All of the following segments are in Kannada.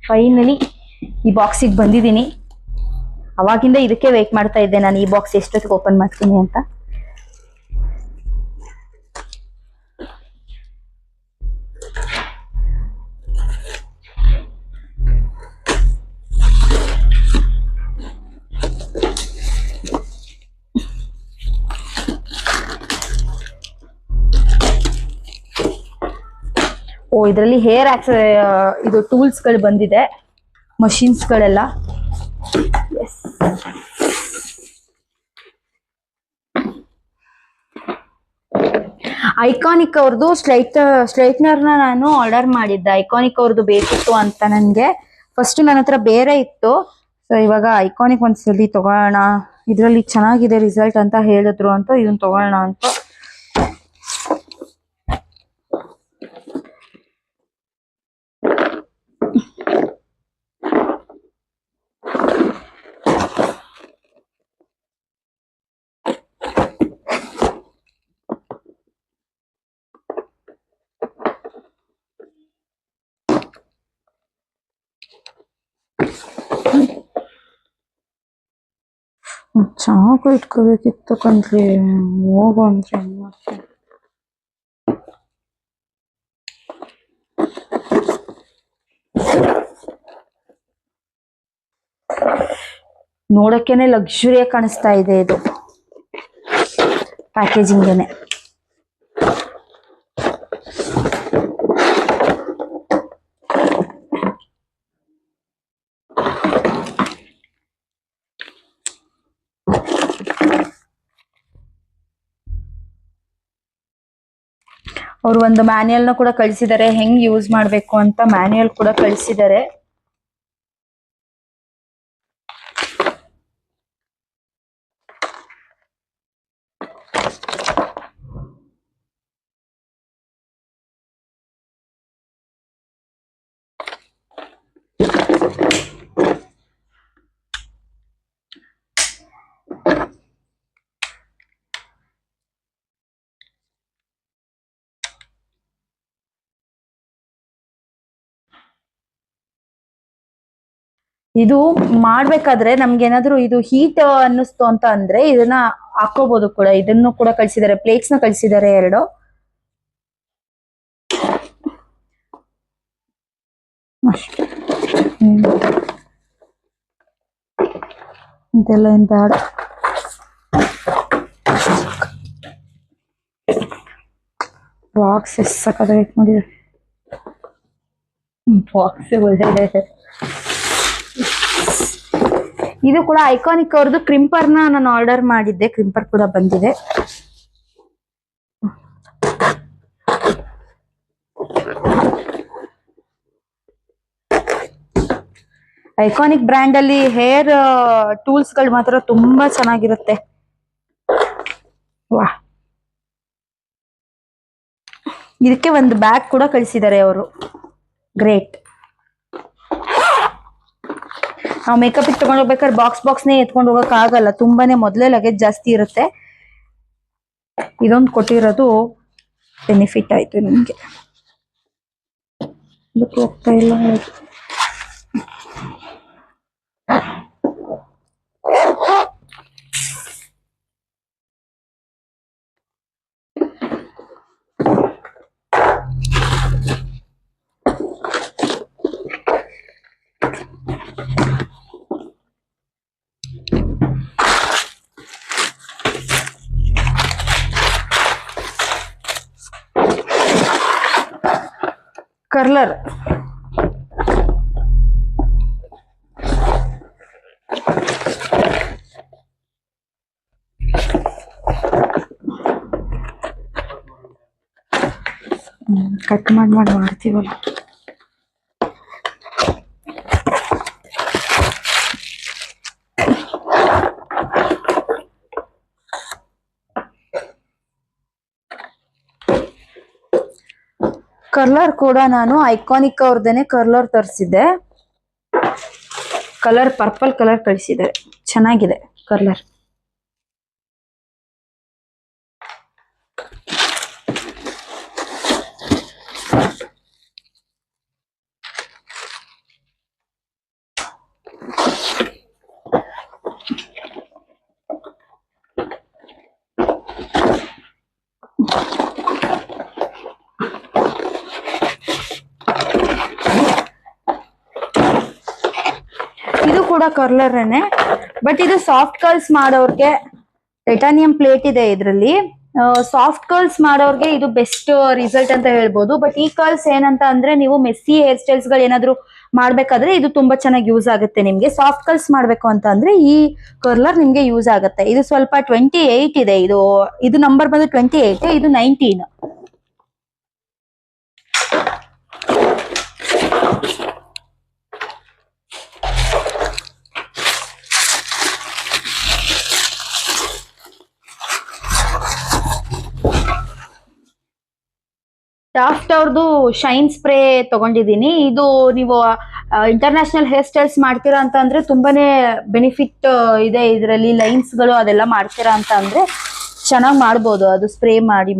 ಫೈನಲಿ ಈ ಬಾಕ್ಸಿಗೆ ಬಂದಿದ್ದೀನಿ. ಅವಾಗಿಂದ ಇದಕ್ಕೆ ವೇಟ್ ಮಾಡ್ತಾ ಇದ್ದೆ ನಾನು, ಈ ಬಾಕ್ಸ್ ಎಷ್ಟೊತ್ತಿಗೆ ಓಪನ್ ಮಾಡ್ತೀನಿ ಅಂತ. ಓ, ಇದರಲ್ಲಿ ಹೇರ್ ಇದು ಟೂಲ್ಸ್ಗಳು ಬಂದಿದೆ, ಮಷಿನ್ಸ್ಗಳೆಲ್ಲ. ಎಸ್, ಐಕಾನಿಕ್ ಅವ್ರದ್ದು ಸ್ಟ್ರೈಟ್ನರ್ನ ನಾನು ಆರ್ಡರ್ ಮಾಡಿದ್ದೆ. ಐಕಾನಿಕ್ ಅವ್ರದ್ದು ಬೇಕಿತ್ತು ಅಂತ ನನಗೆ. ಫಸ್ಟ್ ನನ್ನ ಹತ್ರ ಬೇರೆ ಇತ್ತು. ಸೊ ಇವಾಗ ಐಕಾನಿಕ್ ಒಂದ್ಸಲಿ ತಗೋಣ, ಇದರಲ್ಲಿ ಚೆನ್ನಾಗಿದೆ ರಿಸಲ್ಟ್ ಅಂತ ಹೇಳಿದ್ರು ಅಂತ ಇದನ್ನ ತಗೋಣ ಅಂತ. ಚಾಕು ಇಟ್ಕೋಬೇಕಿತ್ತು ಕಣ್ರಿ, ಹೋಗು ಅಂದ್ರೆ ಮತ್ತೆ. ನೋಡಕ್ಕೇನೆ ಲಕ್ಸುರಿಯಾಗಿ ಕಾಣಿಸ್ತಾ ಇದೆ ಇದು ಪ್ಯಾಕೇಜಿಂಗೇನೆ. ಅವರು ಒಂದು ಮ್ಯಾನ್ಯಲ್ನ ಕೂಡ ಕಳಿಸಿದ್ದಾರೆ, ಹೆಂಗ್ ಯೂಸ್ ಮಾಡ್ಬೇಕು ಅಂತ ಮ್ಯಾನ್ಯಲ್ ಕೂಡ ಕಳಿಸಿದ್ದಾರೆ. ಇದು ಮಾಡ್ಬೇಕಾದ್ರೆ ನಮ್ಗೆ ಏನಾದ್ರು ಇದು ಹೀಟ್ ಅನ್ನಿಸ್ತು ಅಂತ ಅಂದ್ರೆ ಇದನ್ನ ಹಾಕೋಬಹುದು ಕೂಡ. ಇದನ್ನು ಕೂಡ ಕಳಿಸಿದ್ದಾರೆ, ಪ್ಲೇಟ್ಸ್ ನ ಕಳಿಸಿದ್ದಾರೆ 2. ಇದೆಲ್ಲ ಏನ್ ಬೇಡ. ಬಾಕ್ಸ್ ಎಷ್ಟು ಸಕ್ಕತ್ತಾಗಿ ಮಾಡಿದ್ದಾರೆ, ಬಾಕ್ಸ್ ಒಳ್ಳೆ. ಇದು ಕೂಡ ಐಕಾನಿಕ್ ಅವ್ರದ್ದು ಕ್ರಿಂಪರ್ನ ನಾನು ಆರ್ಡರ್ ಮಾಡಿದ್ದೆ, ಕ್ರಿಂಪರ್ ಕೂಡ ಬಂದಿದೆ. ಐಕಾನಿಕ್ ಬ್ರ್ಯಾಂಡ್ ಅಲ್ಲಿ ಹೇರ್ ಟೂಲ್ಸ್ ಗಳು ಮಾತ್ರ ತುಂಬಾ ಚೆನ್ನಾಗಿರುತ್ತೆ. ವಾ, ಇದಕ್ಕೆ ಒಂದು ಬ್ಯಾಗ್ ಕೂಡ ಕಳಿಸಿದ್ದಾರೆ ಅವರು, ಗ್ರೇಟ್. ನಾವು ಮೇಕಪ್ ಇಟ್ಟು ತಗೊಂಡು ಹೋಗ್ಬೇಕಾದ್ರೆ ಬಾಕ್ಸ್ನೇ ಎತ್ಕೊಂಡು ಹೋಗಕ್ ಆಗಲ್ಲ, ತುಂಬಾನೇ ಮೊದಲೇ ಲಗೇಜ್ ಜಾಸ್ತಿ ಇರುತ್ತೆ. ಇದೊಂದು ಕೊಟ್ಟಿರೋದು ಬೆನಿಫಿಟ್ ಆಯ್ತು ನಿಮ್ಗೆ. ಹೋಗ್ತಾ ಇಲ್ಲ. ಕರ್ಲರ್ ಕಟ್ ಮಾಡ್ತೀವಲ್ಲ. ಕರ್ಲರ್ ಕೂಡ ನಾನು ಐಕಾನಿಕ್ ಅವ್ರದೇನೆ ಕರ್ಲರ್ ತರಿಸಿದ್ದೆ. ಕಲರ್ ಪರ್ಪಲ್ ಕಲರ್ ಕಳಿಸಿದ್ದಾರೆ, ಚೆನ್ನಾಗಿದೆ ಕರ್ಲರ್. ಕೂಡ ಕರ್ಲರ್ನೇ, ಬಟ್ ಇದು ಸಾಫ್ಟ್ ಕರ್ಲ್ಸ್ ಮಾಡೋರ್ಗೆ ಟೈಟಾನಿಯಂ ಪ್ಲೇಟ್ ಇದೆ ಇದರಲ್ಲಿ. ಸಾಫ್ಟ್ ಕರ್ಲ್ಸ್ ಮಾಡೋರ್ಗೆ ಇದು ಬೆಸ್ಟ್ ರಿಸಲ್ಟ್ ಅಂತ ಹೇಳ್ಬೋದು. ಬಟ್ ಈ ಕರ್ಲ್ಸ್ ಏನಂತ ಅಂದ್ರೆ ನೀವು ಮೆಸ್ಸಿ ಹೇರ್ ಸ್ಟೈಲ್ಸ್ ಗಳು ಏನಾದ್ರು ಮಾಡ್ಬೇಕಾದ್ರೆ ಇದು ತುಂಬಾ ಚೆನ್ನಾಗಿ ಯೂಸ್ ಆಗುತ್ತೆ ನಿಮ್ಗೆ. ಸಾಫ್ಟ್ ಕರ್ಲ್ಸ್ ಮಾಡ್ಬೇಕು ಅಂತ ಅಂದ್ರೆ ಈ ಕರ್ಲರ್ ನಿಮ್ಗೆ ಯೂಸ್ ಆಗುತ್ತೆ. ಇದು ಸ್ವಲ್ಪ 28 ಇದೆ, ಇದು ನಂಬರ್ ಬಂದು 28, ಇದು 19. ಟಾಫ್ಟ್ ಅವ್ರದ್ದು ಶೈನ್ ಸ್ಪ್ರೇ ತಗೊಂಡಿದ್ದೀನಿ. ಇದು ನೀವು ಇಂಟರ್ನ್ಯಾಷನಲ್ ಹೇರ್ ಸ್ಟೈಲ್ಸ್ ಮಾಡ್ತೀರಾ ಅಂತ ಅಂದ್ರೆ ತುಂಬಾನೇ ಬೆನಿಫಿಟ್ ಇದೆ ಇದರಲ್ಲಿ. ಲೈನ್ಸ್ ಗಳು ಅದೆಲ್ಲ ಮಾಡ್ತೀರಾ ಅಂತ ಅಂದ್ರೆ ಚೆನ್ನಾಗಿ ಮಾಡ್ಬೋದು ಅದು ಸ್ಪ್ರೇ ಮಾಡಿ.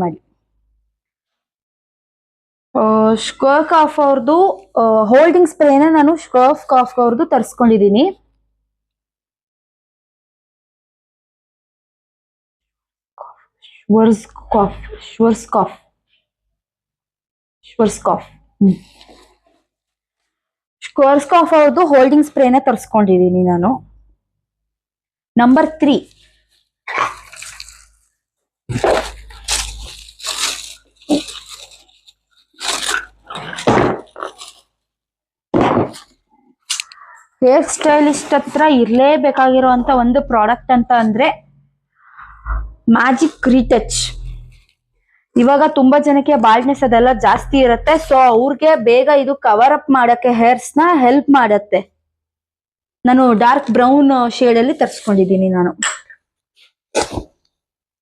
ಸ್ಕರ್ಫ್ ಕಾಫ್ ಅವ್ರದ್ದು ಹೋಲ್ಡಿಂಗ್ ಸ್ಪ್ರೇನ ನಾನು ಸ್ಕರ್ಫ್ ಕಾಫ್ ಅವ್ರದ್ದು ತರಿಸ್ಕೊಂಡಿದ್ದೀನಿ. ಸ್ಕ್ವರ್ಸ್ಕಾಫ್ ಅವ್ರದ್ದು ಹೋಲ್ಡಿಂಗ್ ಸ್ಪ್ರೇನ ತರಿಸ್ಕೊಂಡಿದ್ದೀನಿ ನಾನು. ನಂಬರ್ 3 ಹೇರ್ ಸ್ಟೈಲಿಸ್ಟ್ ಹತ್ರ ಇರ್ಲೇಬೇಕಾಗಿರುವಂತ ಒಂದು ಪ್ರಾಡಕ್ಟ್ ಅಂತ ಅಂದ್ರೆ ಮ್ಯಾಜಿಕ್ ರೀಟಚ್. ಇವಾಗ ತುಂಬಾ ಜನಕ್ಕೆ ಬಾಲ್ಡ್ನೆಸ್ ಅದೆಲ್ಲ ಜಾಸ್ತಿ ಇರುತ್ತೆ, ಸೊ ಅವ್ರಿಗೆ ಬೇಗ ಇದು ಕವರ್ ಅಪ್ ಮಾಡಕ್ಕೆ ಹೇರ್ಸ್ ನ ಹೆಲ್ಪ್ ಮಾಡತ್ತೆ. ನಾನು ಡಾರ್ಕ್ ಬ್ರೌನ್ ಶೇಡ್ ಅಲ್ಲಿ ತರಿಸ್ಕೊಂಡಿದ್ದೀನಿ ನಾನು.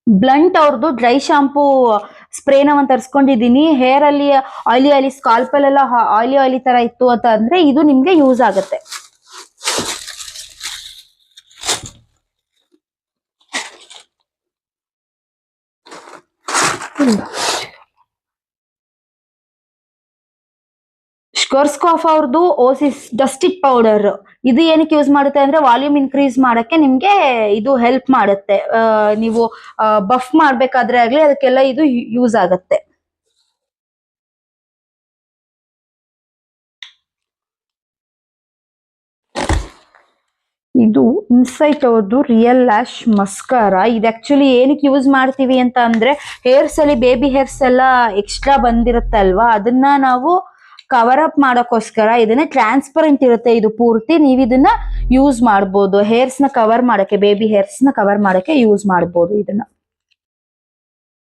ಬ್ಲಂಟ್ ಅವ್ರದ್ದು ಡ್ರೈ ಶಾಂಪೂ ಸ್ಪ್ರೇನ ಒಂದು ತರಿಸ್ಕೊಂಡಿದ್ದೀನಿ. ಹೇರ್ ಅಲ್ಲಿ ಆಯಿಲಿ ಸ್ಕಾಲ್ಪ್ ಅಲ್ಲೆಲ್ಲ ಆಯಿಲಿ ತರ ಇತ್ತು ಅಂತ ಅಂದ್ರೆ ಇದು ನಿಮ್ಗೆ ಯೂಸ್ ಆಗುತ್ತೆ. ಸ್ಕ್ವರ್ಸ್ಕಾಫ್ ಅವ್ರದ್ದು ಓಸಿಸ್ ಡಸ್ಟಿಡ್ ಪೌಡರ್. ಇದು ಏನಕ್ಕೆ ಯೂಸ್ ಮಾಡುತ್ತೆ ಅಂದ್ರೆ ವಾಲ್ಯೂಮ್ ಇನ್ಕ್ರೀಸ್ ಮಾಡಕ್ಕೆ ನಿಮ್ಗೆ ಇದು ಹೆಲ್ಪ್ ಮಾಡುತ್ತೆ. ನೀವು ಬಫ್ ಮಾಡ್ಬೇಕಾದ್ರೆ ಆಗ್ಲಿ ಅದಕ್ಕೆಲ್ಲ ಇದು ಯೂಸ್ ಆಗುತ್ತೆ. ಇದು ಇನ್ಸೈಟ್ ಅವ್ರದ್ದು ರಿಯಲ್ ಲ್ಯಾಶ್ ಮಸ್ಕಾರ. ಇದು ಆಕ್ಚುಲಿ ಏನಕ್ಕೆ ಯೂಸ್ ಮಾಡ್ತೀವಿ ಅಂತ ಅಂದ್ರೆ ಹೇರ್ಸ್ ಅಲ್ಲಿ ಬೇಬಿ ಹೇರ್ಸ್ ಎಲ್ಲ ಎಕ್ಸ್ಟ್ರಾ ಬಂದಿರುತ್ತೆ ಅಲ್ವಾ, ಅದನ್ನ ನಾವು ಕವರ್ ಅಪ್ ಮಾಡೋಕ್ಕೋಸ್ಕರ. ಇದನ್ನ ಟ್ರಾನ್ಸ್ಪರೆಂಟ್ ಇರುತ್ತೆ ಇದು ಪೂರ್ತಿ, ನೀವು ಇದನ್ನ ಯೂಸ್ ಮಾಡ್ಬೋದು. ಹೇರ್ಸ್ ನ ಕವರ್ ಮಾಡಕ್ಕೆ, ಬೇಬಿ ಹೇರ್ಸ್ ನ ಕವರ್ ಮಾಡಕ್ಕೆ ಯೂಸ್ ಮಾಡ್ಬೋದು ಇದನ್ನ.